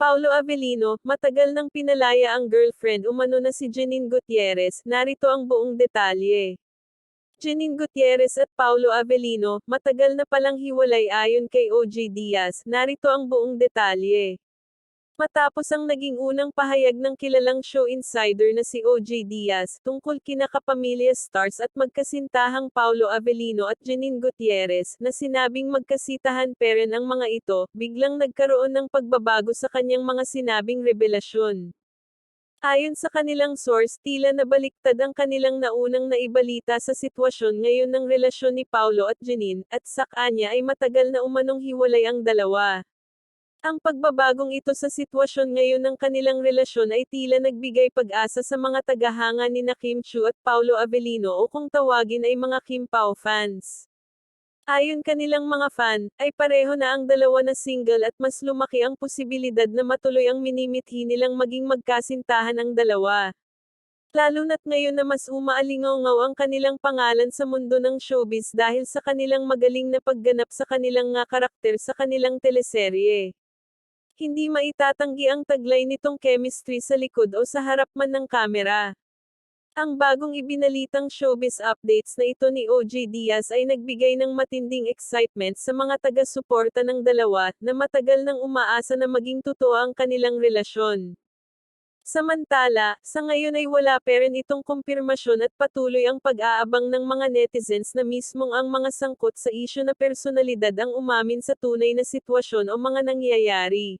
Paulo Avellino, matagal nang pinalaya ang girlfriend umano na si Janine Gutierrez, narito ang buong detalye. Janine Gutierrez at Paulo Avellino, matagal na palang hiwalay ayon kay OJ Diaz, narito ang buong detalye. Matapos ang naging unang pahayag ng kilalang show insider na si OJ Diaz, tungkol kina kapamilya stars at magkasintahang Paulo Avellino at Janine Gutierrez, na sinabing magkasitahan peren ang mga ito, biglang nagkaroon ng pagbabago sa kanyang mga sinabing revelasyon. Ayon sa kanilang source, tila nabaliktad ang kanilang naunang naibalita sa sitwasyon ngayon ng relasyon ni Paulo at Janine, at sa kanya ay matagal na umanong hiwalay ang dalawa. Ang pagbabagong ito sa sitwasyon ngayon ng kanilang relasyon ay tila nagbigay pag-asa sa mga tagahanga ni Kim Chiu at Paulo Avellino o kung tawagin ay mga Kim Pao fans. Ayon kanilang mga fan, ay pareho na ang dalawa na single at mas lumaki ang posibilidad na matuloy ang minimithi nilang maging magkasintahan ang dalawa. Lalo na't ngayon na mas umaalingaw ang kanilang pangalan sa mundo ng showbiz dahil sa kanilang magaling na pagganap sa kanilang nga karakter sa kanilang teleserye. Hindi maitatanggi ang taglay nitong chemistry sa likod o sa harap man ng kamera. Ang bagong ibinalitang showbiz updates na ito ni OJ Diaz ay nagbigay ng matinding excitement sa mga taga-suporta ng dalawa, na matagal nang umaasa na maging totoo ang kanilang relasyon. Samantala, sa ngayon ay wala pa rin itong kumpirmasyon at patuloy ang pag-aabang ng mga netizens na mismong ang mga sangkot sa isyu na personalidad ang umamin sa tunay na sitwasyon o mga nangyayari.